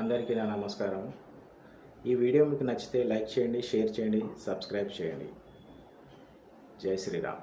అందరికీ నా నమస్కారం. ఈ వీడియో మీకు నచ్చితే లైక్ చేయండి, షేర్ చేయండి, సబ్స్క్రైబ్ చేయండి. జై శ్రీరామ్.